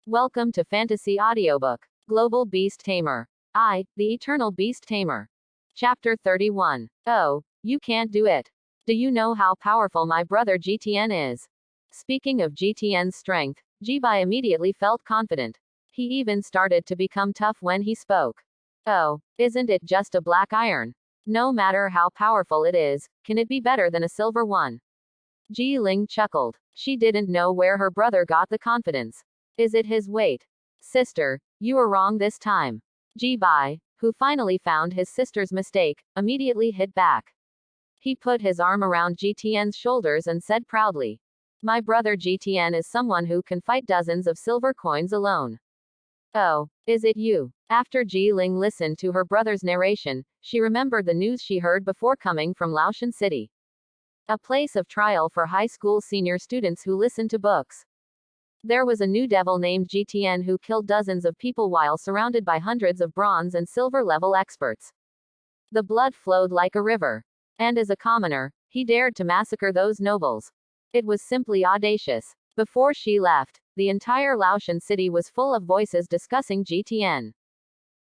Welcome to Fantasy Audiobook. Global Beast Tamer. I, the Eternal Beast Tamer. Chapter 31. Oh, you can't do it. Do you know how powerful my brother GTN is? Speaking of GTN's strength, Jibai immediately felt confident. He even started to become tough when he spoke. Oh, isn't it just a black iron? No matter how powerful it is, can it be better than a silver one? Ji Ling chuckled. She didn't know where her brother got the confidence. Is it his weight? Sister, you are wrong this time. Jibai, who finally found his sister's mistake, immediately hit back. He put his arm around GTN's shoulders and said proudly, "My brother GTN is someone who can fight dozens of silver coins alone." Oh, is it you? After Ji Ling listened to her brother's narration, she remembered the news she heard before coming from Laoshan City. A place of trial for high school senior students who listen to books. There was a new devil named GTN who killed dozens of people while surrounded by hundreds of bronze and silver level experts. The blood flowed like a river. And as a commoner, he dared to massacre those nobles. It was simply audacious. Before she left, the entire Laoshan city was full of voices discussing GTN.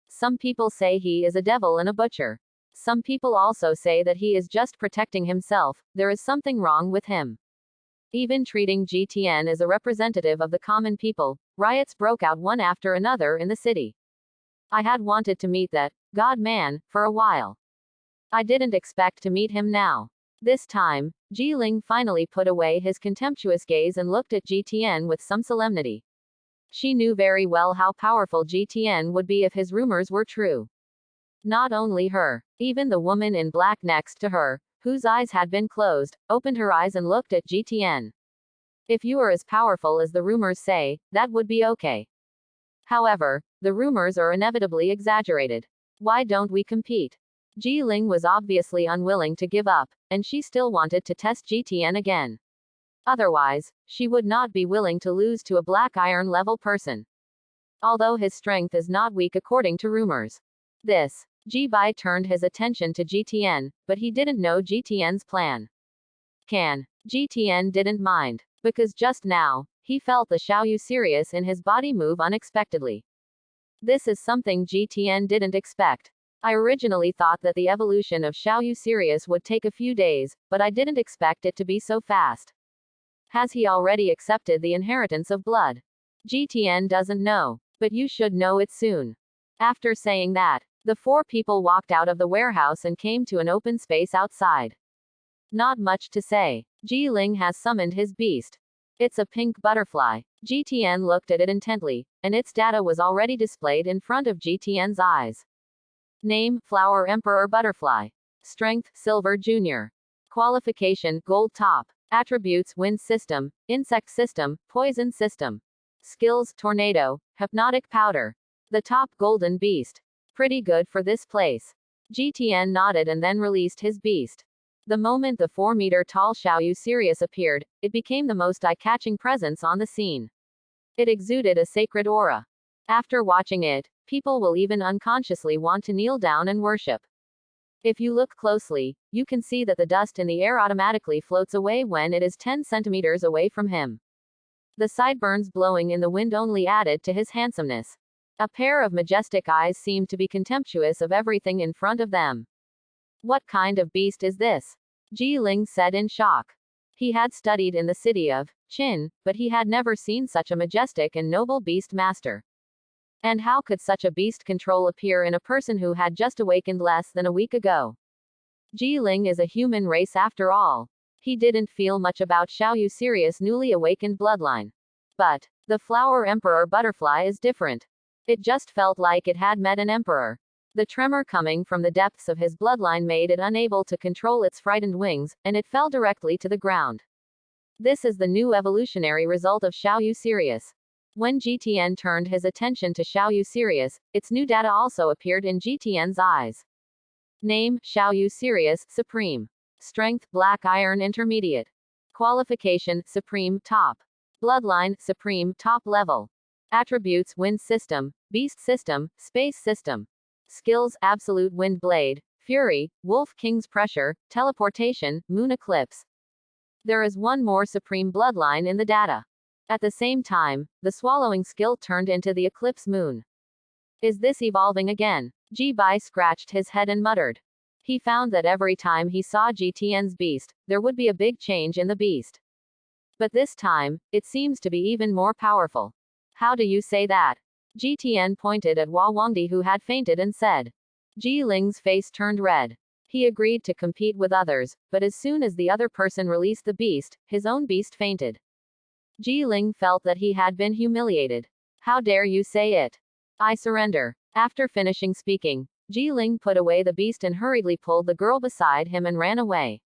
Some people say he is a devil and a butcher. Some people also say that he is just protecting himself, there is something wrong with him. Even treating GTN as a representative of the common people, riots broke out one after another in the city. I had wanted to meet that God-man for a while. I didn't expect to meet him now. This time, Ji Ling finally put away his contemptuous gaze and looked at GTN with some solemnity. She knew very well how powerful GTN would be if his rumors were true. Not only her, even the woman in black next to her, whose eyes had been closed, opened her eyes and looked at GTN. If you are as powerful as the rumors say, that would be okay. However, the rumors are inevitably exaggerated. Why don't we compete? Ji Ling was obviously unwilling to give up, and she still wanted to test GTN again. Otherwise, she would not be willing to lose to a black iron level person. Although his strength is not weak according to rumors. Jibai turned his attention to GTN, but he didn't know GTN's plan. GTN didn't mind, because just now, he felt the Xiaoyu Sirius in his body move unexpectedly. This is something GTN didn't expect. I originally thought that the evolution of Xiaoyu Sirius would take a few days, but I didn't expect it to be so fast. Has he already accepted the inheritance of blood? GTN doesn't know, but you should know it soon. After saying that, the four people walked out of the warehouse and came to an open space outside. Not much to say. Ji Ling has summoned his beast. It's a pink butterfly. GTN looked at it intently, and its data was already displayed in front of GTN's eyes. Name, Flower Emperor Butterfly. Strength, Silver Junior. Qualification, Gold Top. Attributes, Wind System, Insect System, Poison System. Skills, Tornado, Hypnotic Powder. The top Golden Beast. Pretty good for this place. GTN nodded and then released his beast. The moment the 4-meter-tall Xiaoyu Sirius appeared, it became the most eye-catching presence on the scene. It exuded a sacred aura. After watching it, people will even unconsciously want to kneel down and worship. If you look closely, you can see that the dust in the air automatically floats away when it is 10 centimeters away from him. The sideburns blowing in the wind only added to his handsomeness. A pair of majestic eyes seemed to be contemptuous of everything in front of them. What kind of beast is this? Ji Ling said in shock. He had studied in the city of Qin, but he had never seen such a majestic and noble beast master. And how could such a beast control appear in a person who had just awakened less than a week ago? Ji Ling is a human race after all. He didn't feel much about Xiaoyu Sirius' newly awakened bloodline. But the Flower Emperor Butterfly is different. It just felt like it had met an emperor. The tremor coming from the depths of his bloodline made it unable to control its frightened wings, and it fell directly to the ground. This is the new evolutionary result of Xiaoyu Sirius. When GTN turned his attention to Xiaoyu Sirius, its new data also appeared in GTN's eyes. Name, Xiaoyu Sirius, Supreme. Strength, Black Iron Intermediate. Qualification, Supreme Top. Bloodline, Supreme Top Level. Attributes, Wind System, Beast System, Space System. Skills, Absolute Wind Blade, Fury, Wolf King's Pressure, Teleportation, Moon Eclipse. There is one more supreme bloodline in the data. At the same time, the swallowing skill turned into the eclipse moon. Is this evolving again? Ji-bai scratched his head and muttered. He found that every time he saw GTN's beast, there would be a big change in the beast. But this time, it seems to be even more powerful. How do you say that? GTN pointed at Hua Wangdi, who had fainted, and said. Ji Ling's face turned red. He agreed to compete with others, but as soon as the other person released the beast, his own beast fainted. Ji Ling felt that he had been humiliated. How dare you say it? I surrender. After finishing speaking, Ji Ling put away the beast and hurriedly pulled the girl beside him and ran away.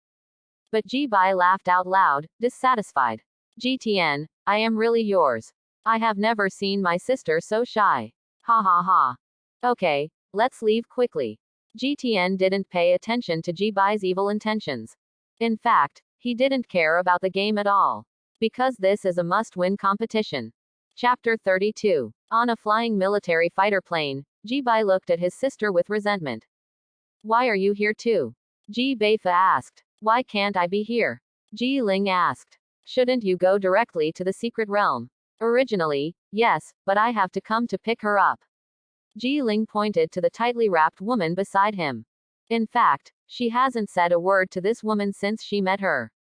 But Ji-bai laughed out loud, dissatisfied. GTN, I am really yours. I have never seen my sister so shy. Ha ha ha. Okay, let's leave quickly. GTN didn't pay attention to Ji-bai's evil intentions. In fact, he didn't care about the game at all. Because this is a must-win competition. Chapter 32. On a flying military fighter plane, Ji-bai looked at his sister with resentment. Why are you here too? Ji Beifa asked. Why can't I be here? Ji Ling asked. Shouldn't you go directly to the secret realm? Originally, yes, but I have to come to pick her up. Ji Ling pointed to the tightly wrapped woman beside him. In fact, she hasn't said a word to this woman since she met her.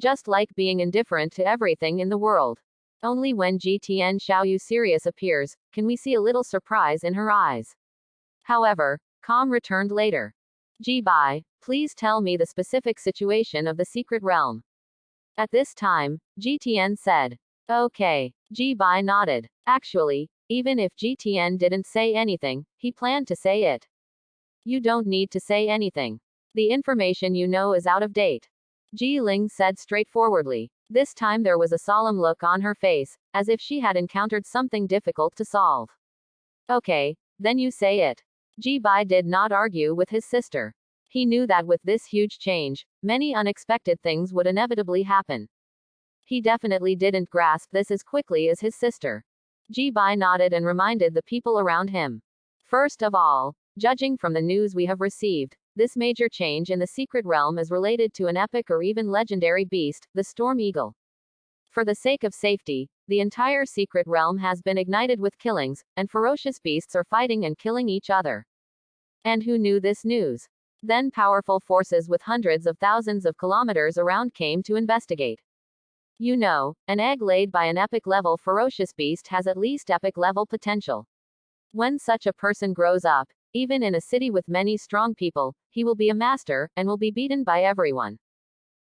Just like being indifferent to everything in the world. Only when GTN Xiaoyu Sirius appears, can we see a little surprise in her eyes. However, calm returned later. Ji-bai, please tell me the specific situation of the secret realm. At this time, GTN said. Okay. Ji-bai nodded. Actually, even if GTN didn't say anything, he planned to say it. You don't need to say anything. The information you know is out of date. Ji Ling said straightforwardly. This time there was a solemn look on her face, as if she had encountered something difficult to solve. Okay, then you say it. Ji-bai did not argue with his sister. He knew that with this huge change, many unexpected things would inevitably happen. He definitely didn't grasp this as quickly as his sister. Ji-bai nodded and reminded the people around him. First of all, judging from the news we have received, this major change in the secret realm is related to an epic or even legendary beast, the Storm Eagle. For the sake of safety, the entire secret realm has been ignited with killings, and ferocious beasts are fighting and killing each other. And who knew this news? Then powerful forces with hundreds of thousands of kilometers around came to investigate. You know, an egg laid by an epic level ferocious beast has at least epic level potential. When such a person grows up, even in a city with many strong people, he will be a master, and will be beaten by everyone.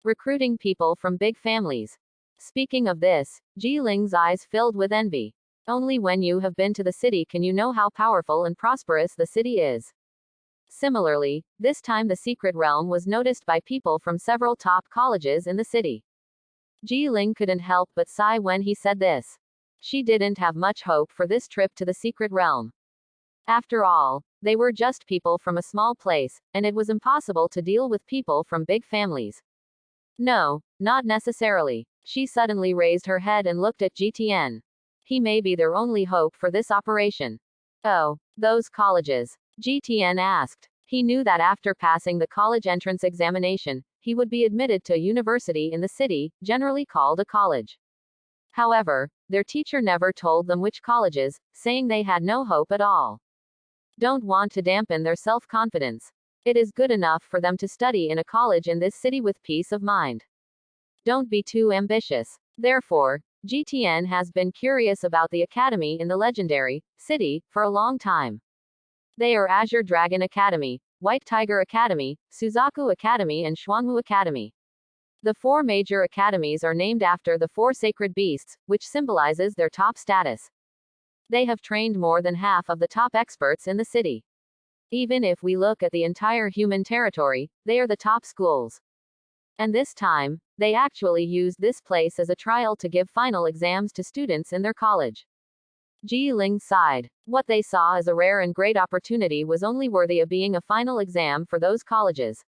Recruiting people from big families. Speaking of this, Ji Ling's eyes filled with envy. Only when you have been to the city can you know how powerful and prosperous the city is. Similarly, this time the secret realm was noticed by people from several top colleges in the city. Ji Ling couldn't help but sigh when he said this. She didn't have much hope for this trip to the secret realm. After all, they were just people from a small place, and it was impossible to deal with people from big families. No, not necessarily. She suddenly raised her head and looked at GTN. He may be their only hope for this operation. Oh, those colleges? GTN asked. He knew that after passing the college entrance examination, he would be admitted to a university in the city, generally called a college. However, their teacher never told them which colleges, saying they had no hope at all. Don't want to dampen their self-confidence. It is good enough for them to study in a college in this city with peace of mind. Don't be too ambitious. Therefore, GTN has been curious about the academy in the legendary city for a long time. They are Azure Dragon Academy, White Tiger Academy, Suzaku Academy and Xuanwu Academy. The four major academies are named after the four sacred beasts, which symbolizes their top status. They have trained more than half of the top experts in the city. Even if we look at the entire human territory, they are the top schools. And this time, they actually used this place as a trial to give final exams to students in their college. Ji Ling sighed. What they saw as a rare and great opportunity was only worthy of being a final exam for those colleges.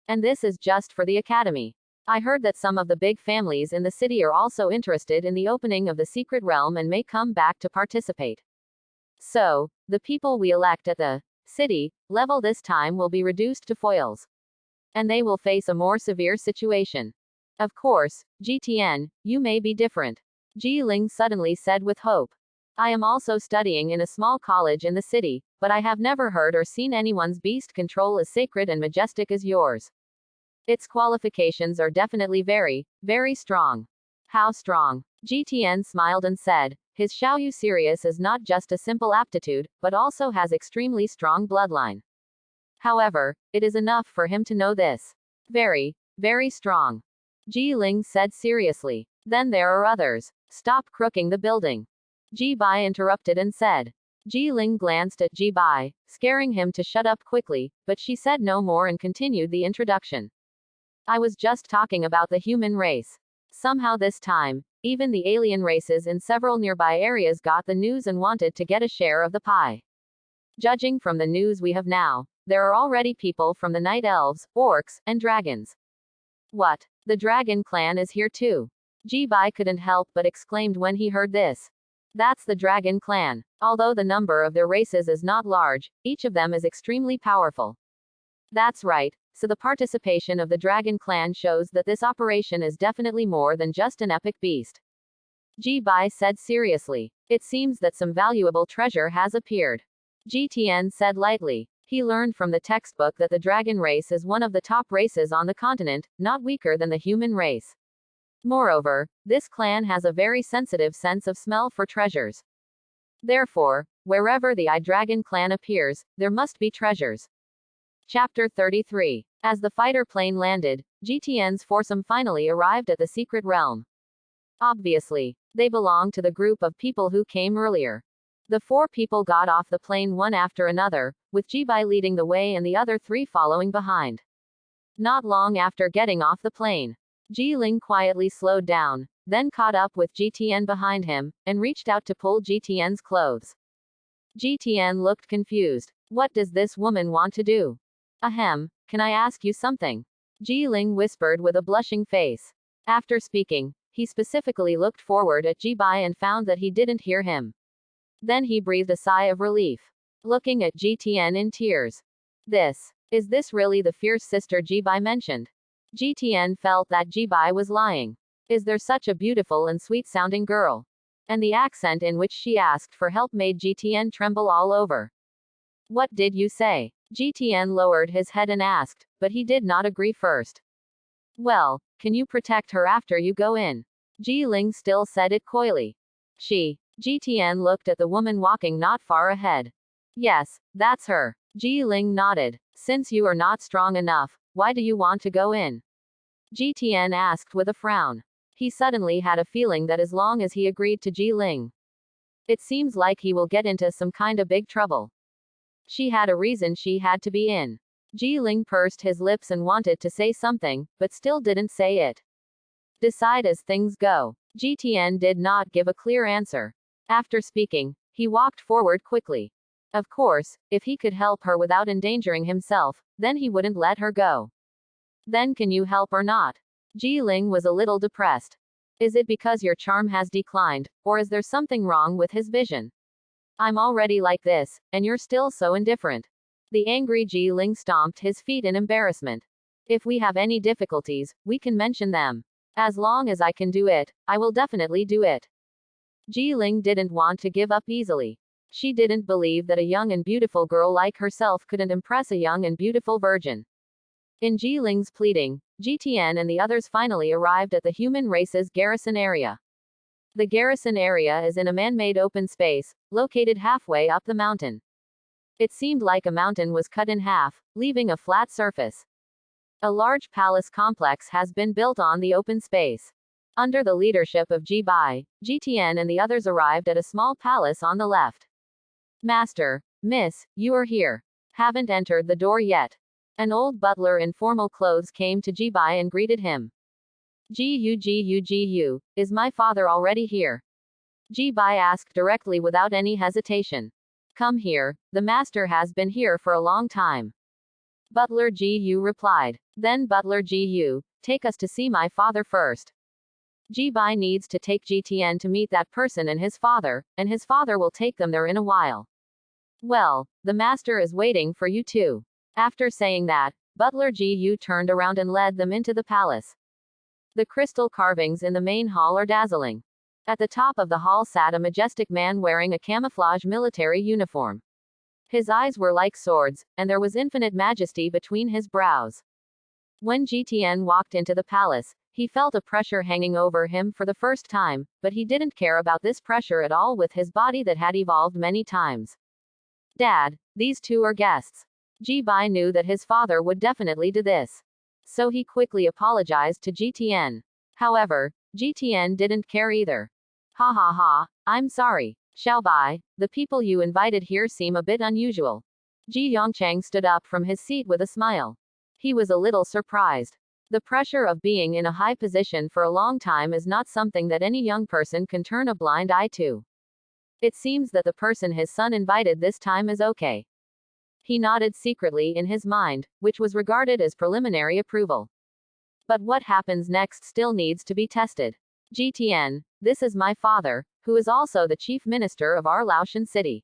And this is just for the academy. I heard that some of the big families in the city are also interested in the opening of the secret realm and may come back to participate. So, the people we elect at the city level this time will be reduced to foils. And they will face a more severe situation. Of course, GTN, you may be different. Ji Ling suddenly said with hope. I am also studying in a small college in the city, but I have never heard or seen anyone's beast control as sacred and majestic as yours. Its qualifications are definitely very, very strong. How strong? GTN smiled and said, his Xiaoyu Sirius is not just a simple aptitude, but also has extremely strong bloodline. However, it is enough for him to know this. Very, very strong. Ji Ling said seriously. Then there are others. Stop crooking the building. Ji Bai interrupted and said. Ji Ling glanced at Ji Bai, scaring him to shut up quickly, but she said no more and continued the introduction. I was just talking about the human race. Somehow this time, even the alien races in several nearby areas got the news and wanted to get a share of the pie. Judging from the news we have now, there are already people from the night elves, orcs, and dragons. What? The dragon clan is here too. Ji Bai couldn't help but exclaimed when he heard this. That's the dragon clan. Although the number of their races is not large, each of them is extremely powerful. That's right, so the participation of the dragon clan shows that this operation is definitely more than just an epic beast. Ji Bai said seriously. It seems that some valuable treasure has appeared. GTN said lightly. He learned from the textbook that the dragon race is one of the top races on the continent, not weaker than the human race. Moreover, this clan has a very sensitive sense of smell for treasures. Therefore, wherever the dragon clan appears, there must be treasures. Chapter 33. As the fighter plane landed, GTN's foursome finally arrived at the secret realm. Obviously, they belong to the group of people who came earlier. The four people got off the plane one after another, with Ji Bai leading the way and the other three following behind. Not long after getting off the plane, Ji Ling quietly slowed down, then caught up with GTN behind him, and reached out to pull GTN's clothes. GTN looked confused. What does this woman want to do? Ahem, can I ask you something? Ji Ling whispered with a blushing face. After speaking, he specifically looked forward at Ji Bai and found that he didn't hear him. Then he breathed a sigh of relief. Looking at GTN in tears. Is this really the fierce sister Ji Bai mentioned? GTN felt that Ji Bai was lying. Is there such a beautiful and sweet-sounding girl? And the accent in which she asked for help made GTN tremble all over. What did you say? GTN lowered his head and asked, but he did not agree first. Well, can you protect her after you go in? Ji Ling still said it coyly. GTN looked at the woman walking not far ahead. Yes, that's her. Ji Ling nodded. Since you are not strong enough, why do you want to go in? GTN asked with a frown. He suddenly had a feeling that as long as he agreed to Ji Ling, it seems like he will get into some kind of big trouble. She had a reason she had to be in. Ji Ling pursed his lips and wanted to say something, but still didn't say it. Decide as things go. GTN did not give a clear answer. After speaking, he walked forward quickly. Of course, if he could help her without endangering himself, then he wouldn't let her go. Then can you help or not? Ji Ling was a little depressed. Is it because your charm has declined, or is there something wrong with his vision? I'm already like this, and you're still so indifferent. The angry Ji Ling stomped his feet in embarrassment. If we have any difficulties, we can mention them. As long as I can do it, I will definitely do it. Ji Ling didn't want to give up easily. She didn't believe that a young and beautiful girl like herself couldn't impress a young and beautiful virgin. In Ji Ling's pleading, GTN and the others finally arrived at the human race's garrison area. The garrison area is in a man-made open space, located halfway up the mountain. It seemed like a mountain was cut in half, leaving a flat surface. A large palace complex has been built on the open space. Under the leadership of Ji Bai, GTN and the others arrived at a small palace on the left. Master, Miss, you are here. Haven't entered the door yet. An old butler in formal clothes came to Ji Bai and greeted him. Gu, is my father already here? Ji Bai asked directly without any hesitation. Come here, the master has been here for a long time. Butler Gu replied. Then Butler Gu, take us to see my father first. Ji Bai needs to take GTN to meet that person and his father will take them there in a while. Well, the master is waiting for you too. After saying that, Butler Gu turned around and led them into the palace. The crystal carvings in the main hall are dazzling. At the top of the hall sat a majestic man wearing a camouflage military uniform. His eyes were like swords, and there was infinite majesty between his brows. When GTN walked into the palace, he felt a pressure hanging over him for the first time, but he didn't care about this pressure at all with his body that had evolved many times. Dad, these two are guests. Ji-bai knew that his father would definitely do this. So he quickly apologized to GTN. However, GTN didn't care either. Ha ha ha, I'm sorry. Xiaobai, the people you invited here seem a bit unusual. Ji Yongchang stood up from his seat with a smile. He was a little surprised. The pressure of being in a high position for a long time is not something that any young person can turn a blind eye to. It seems that the person his son invited this time is okay. He nodded secretly in his mind, which was regarded as preliminary approval. But what happens next still needs to be tested. GTN, this is my father, who is also the chief minister of our Laotian city.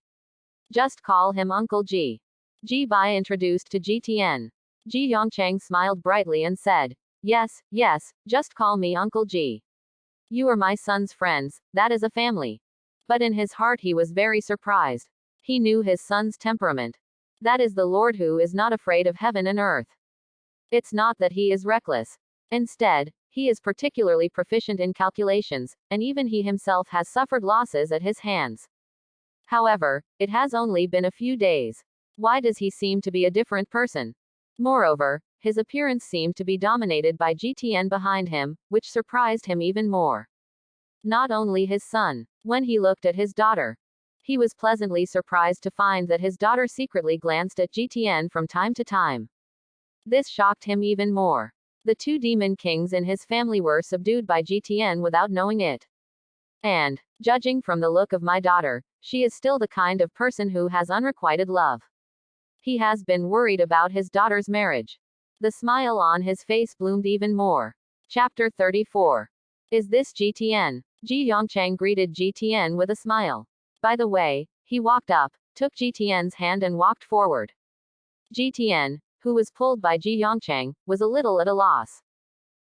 Just call him Uncle Ji. Ji-bai introduced to GTN. Ji Yongchang smiled brightly and said, yes, yes, just call me Uncle Ji. You are my son's friends, that is a family. But in his heart he was very surprised. He knew his son's temperament. That is the Lord who is not afraid of heaven and earth. It's not that he is reckless. Instead, he is particularly proficient in calculations, and even he himself has suffered losses at his hands. However, it has only been a few days. Why does he seem to be a different person? Moreover, his appearance seemed to be dominated by GTN behind him, which surprised him even more. Not only his son. When he looked at his daughter, he was pleasantly surprised to find that his daughter secretly glanced at GTN from time to time. This shocked him even more. The two demon kings in his family were subdued by GTN without knowing it. And, judging from the look of my daughter, she is still the kind of person who has unrequited love. He has been worried about his daughter's marriage. The smile on his face bloomed even more. Chapter 34. Is this GTN? Ji Yongchang greeted GTN with a smile. By the way, he walked up, took GTN's hand and walked forward. GTN, who was pulled by Ji Yongchang, was a little at a loss.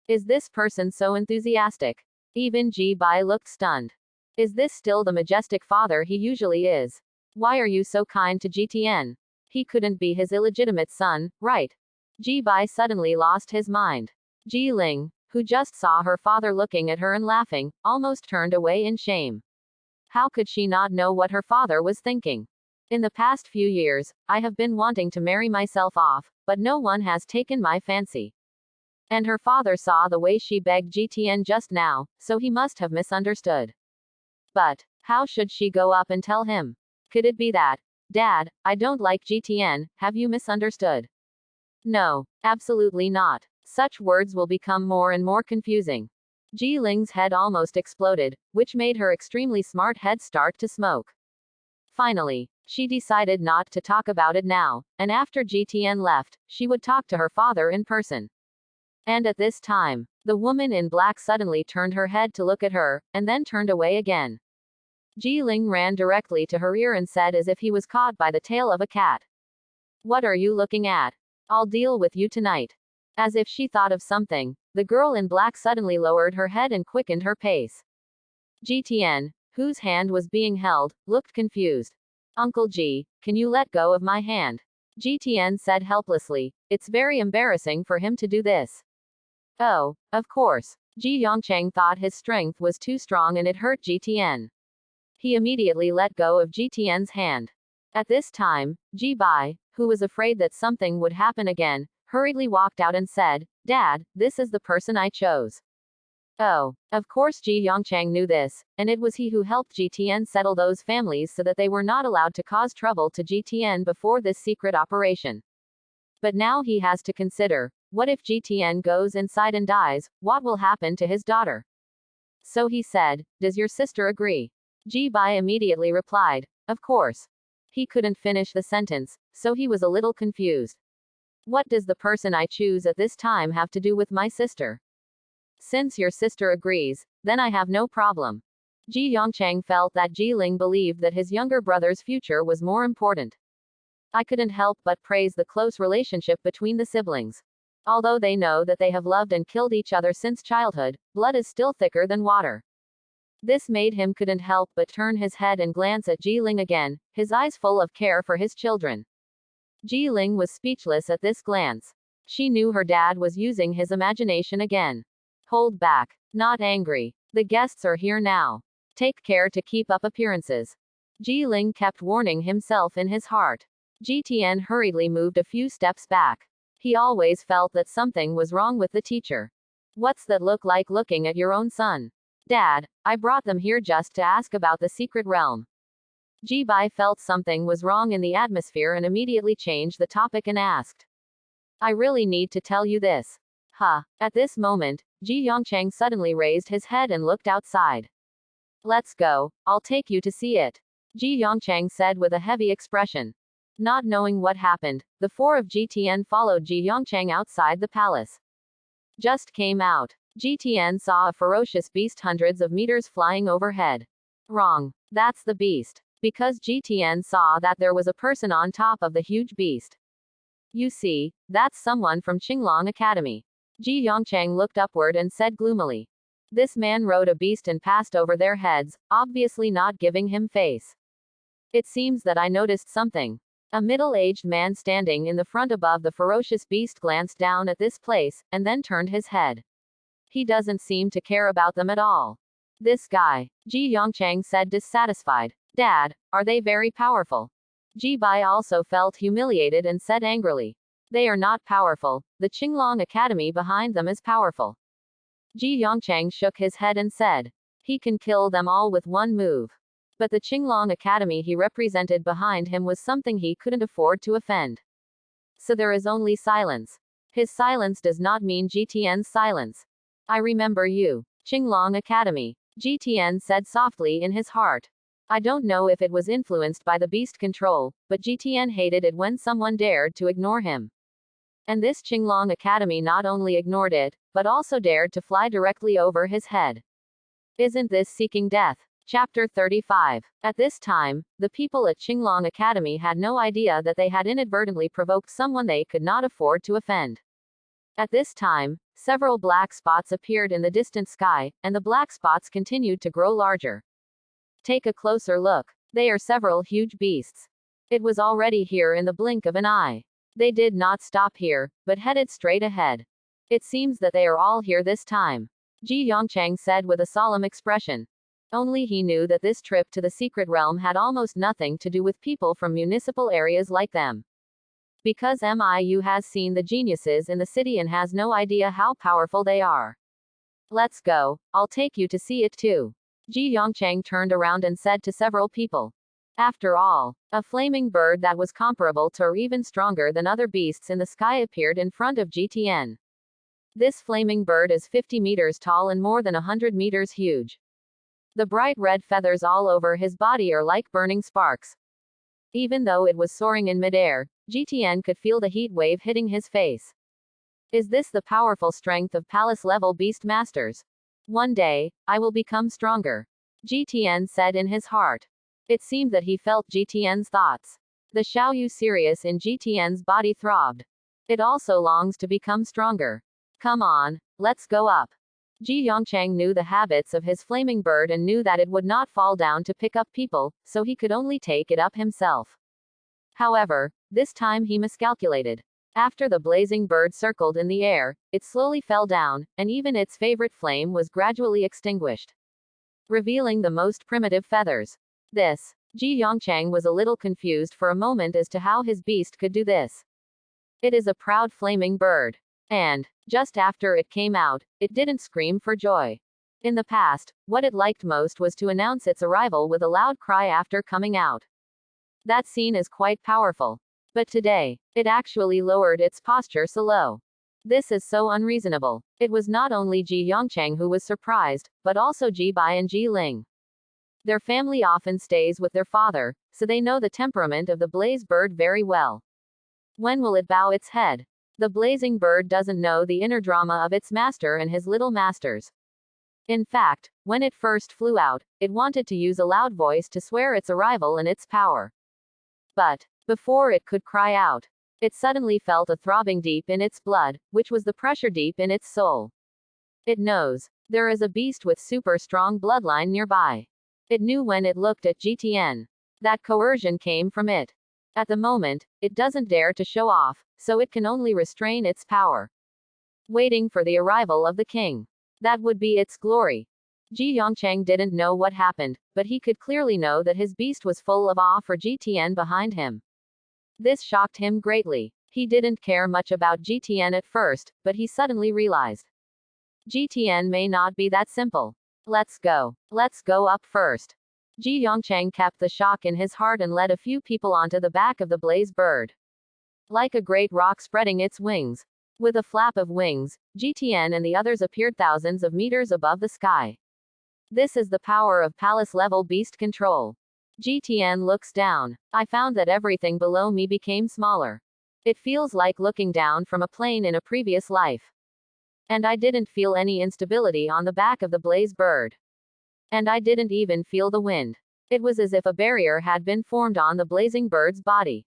Is this person so enthusiastic? Even Ji-bai looked stunned. Is this still the majestic father he usually is? Why are you so kind to GTN? He couldn't be his illegitimate son, right? Ji-bai suddenly lost his mind. Ji Ling, who just saw her father looking at her and laughing, almost turned away in shame. How could she not know what her father was thinking? In the past few years, I have been wanting to marry myself off, but no one has taken my fancy. And her father saw the way she begged GTN just now, so he must have misunderstood. But, how should she go up and tell him? Could it be that, Dad, I don't like GTN, have you misunderstood? No, absolutely not. Such words will become more and more confusing. Ji Ling's head almost exploded, which made her extremely smart head start to smoke. Finally, she decided not to talk about it now, and after GTN left, she would talk to her father in person. And at this time, the woman in black suddenly turned her head to look at her, and then turned away again. Ji Ling ran directly to her ear and said as if he was caught by the tail of a cat. What are you looking at? I'll deal with you tonight. As if she thought of something, the girl in black suddenly lowered her head and quickened her pace. GTN, whose hand was being held, looked confused. Uncle Ji, can you let go of my hand? GTN said helplessly. It's very embarrassing for him to do this. Oh, of course. Ji Yongchang thought his strength was too strong and it hurt GTN. He immediately let go of GTN's hand. At this time, Ji-bai, who was afraid that something would happen again, hurriedly walked out and said, Dad, this is the person I chose. Oh, of course Ji Yongchang knew this, and it was he who helped GTN settle those families so that they were not allowed to cause trouble to GTN before this secret operation. But now he has to consider, what if GTN goes inside and dies, what will happen to his daughter? So he said, does your sister agree? Ji-bai immediately replied, of course. He couldn't finish the sentence, so he was a little confused. What does the person I choose at this time have to do with my sister? Since your sister agrees, then I have no problem. Ji Yongchang felt that Ji Ling believed that his younger brother's future was more important. I couldn't help but praise the close relationship between the siblings. Although they know that they have loved and killed each other since childhood, blood is still thicker than water. This made him couldn't help but turn his head and glance at Ji Ling again, his eyes full of care for his children. Ji Ling was speechless at this glance. She knew her dad was using his imagination again. Hold back. Not angry. The guests are here now. Take care to keep up appearances. Ji Ling kept warning himself in his heart. Ji Tian hurriedly moved a few steps back. He always felt that something was wrong with the teacher. What's that look like looking at your own son? Dad, I brought them here just to ask about the secret realm. Ji Bai felt something was wrong in the atmosphere and immediately changed the topic and asked. I really need to tell you this. Huh. At this moment, Ji Yongchang suddenly raised his head and looked outside. Let's go, I'll take you to see it. Ji Yongchang said with a heavy expression. Not knowing what happened, the four of Ji Tian followed Ji Yongchang outside the palace. Just came out. Ji Tian saw a ferocious beast hundreds of meters flying overhead. Wrong. That's the beast. Because Ji Tian saw that there was a person on top of the huge beast. You see, that's someone from Qinglong Academy. Ji Yongchang looked upward and said gloomily. This man rode a beast and passed over their heads, obviously not giving him face. It seems that I noticed something. A middle-aged man standing in the front above the ferocious beast glanced down at this place, and then turned his head. He doesn't seem to care about them at all. This guy, Ji Yongchang said dissatisfied. Dad, are they very powerful? Ji Bai also felt humiliated and said angrily. They are not powerful, the Qinglong Academy behind them is powerful. Ji Yongchang shook his head and said. He can kill them all with one move. But the Qinglong Academy he represented behind him was something he couldn't afford to offend. So there is only silence. His silence does not mean Ji Tian's silence. I remember you. Qinglong Academy. Ji Tian said softly in his heart. I don't know if it was influenced by the beast control, but Ji Tian hated it when someone dared to ignore him. And this Qinglong Academy not only ignored it, but also dared to fly directly over his head. Isn't this seeking death? Chapter 35. At this time, the people at Qinglong Academy had no idea that they had inadvertently provoked someone they could not afford to offend. At this time, several black spots appeared in the distant sky, and the black spots continued to grow larger. Take a closer look. They are several huge beasts. It was already here in the blink of an eye. They did not stop here, but headed straight ahead. It seems that they are all here this time. Ji Yongchang said with a solemn expression. Only he knew that this trip to the secret realm had almost nothing to do with people from municipal areas like them. Because Miu has seen the geniuses in the city and has no idea how powerful they are. Let's go, I'll take you to see it too. Ji Yongchang turned around and said to several people. After all, a flaming bird that was comparable to or even stronger than other beasts in the sky appeared in front of Ji Tian. This flaming bird is 50 meters tall and more than 100 meters huge. The bright red feathers all over his body are like burning sparks. Even though it was soaring in midair, Ji Tian could feel the heat wave hitting his face. Is this the powerful strength of palace-level beast masters? One day, I will become stronger. Ji Tian said in his heart. It seemed that he felt Ji Tian's thoughts. The Xiaoyu Sirius in Ji Tian's body throbbed. It also longs to become stronger. Come on, let's go up. Ji Yongchang knew the habits of his flaming bird and knew that it would not fall down to pick up people, so he could only take it up himself. However, this time he miscalculated. After the blazing bird circled in the air, it slowly fell down, and even its favorite flame was gradually extinguished, revealing the most primitive feathers. Ji Yongchang was a little confused for a moment as to how his beast could do this. It is a proud flaming bird. And, just after it came out, it didn't scream for joy. In the past, what it liked most was to announce its arrival with a loud cry after coming out. That scene is quite powerful. But today, it actually lowered its posture so low. This is so unreasonable. It was not only Ji Yongchang who was surprised, but also Ji Bai and Ji Ling. Their family often stays with their father, so they know the temperament of the blaze bird very well. When will it bow its head? The blazing bird doesn't know the inner drama of its master and his little masters. In fact, when it first flew out, it wanted to use a loud voice to swear its arrival and its power. But, before it could cry out, it suddenly felt a throbbing deep in its blood, which was the pressure deep in its soul. It knows. There is a beast with super strong bloodline nearby. It knew when it looked at GTN. That coercion came from it. At the moment, it doesn't dare to show off, so it can only restrain its power. Waiting for the arrival of the king. That would be its glory. Ji Yongchang didn't know what happened, but he could clearly know that his beast was full of awe for GTN behind him. This shocked him greatly. He didn't care much about GTN at first, but he suddenly realized. GTN may not be that simple. Let's go. Let's go up first. Ji Yongchang kept the shock in his heart and led a few people onto the back of the blaze bird. Like a great rock spreading its wings. With a flap of wings, GTN and the others appeared thousands of meters above the sky. This is the power of palace-level beast control. GTN looks down. I found that everything below me became smaller. It feels like looking down from a plane in a previous life. And I didn't feel any instability on the back of the blaze bird. And I didn't even feel the wind. It was as if a barrier had been formed on the blazing bird's body.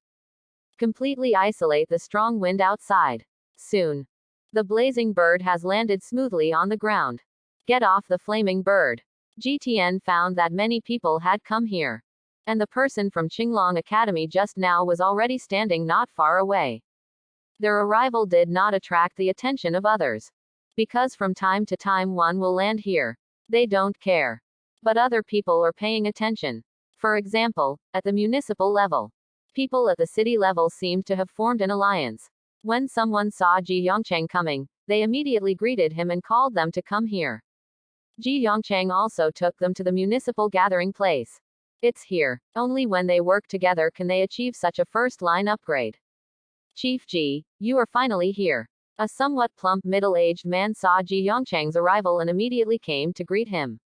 Completely isolate the strong wind outside. Soon. The blazing bird has landed smoothly on the ground. Get off the flaming bird. GTN found that many people had come here. And the person from Qinglong Academy just now was already standing not far away. Their arrival did not attract the attention of others. Because from time to time one will land here. They don't care. But other people are paying attention. For example, at the municipal level. People at the city level seemed to have formed an alliance. When someone saw Ji Yongchang coming, they immediately greeted him and called them to come here. Ji Yongchang also took them to the municipal gathering place. It's here. Only when they work together can they achieve such a first-line upgrade. Chief Ji, you are finally here. A somewhat plump middle-aged man saw Ji Yongchang's arrival and immediately came to greet him.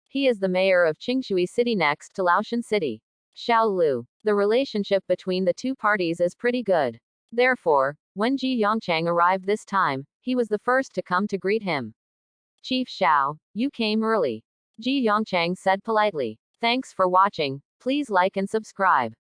He is the mayor of Qingshui City next to Laoshan City. Xiao Lu. The relationship between the two parties is pretty good. Therefore, when Ji Yongchang arrived this time, he was the first to come to greet him. Chief Xiao, you came early. Ji Yongchang said politely. Thanks for watching. Please like and subscribe.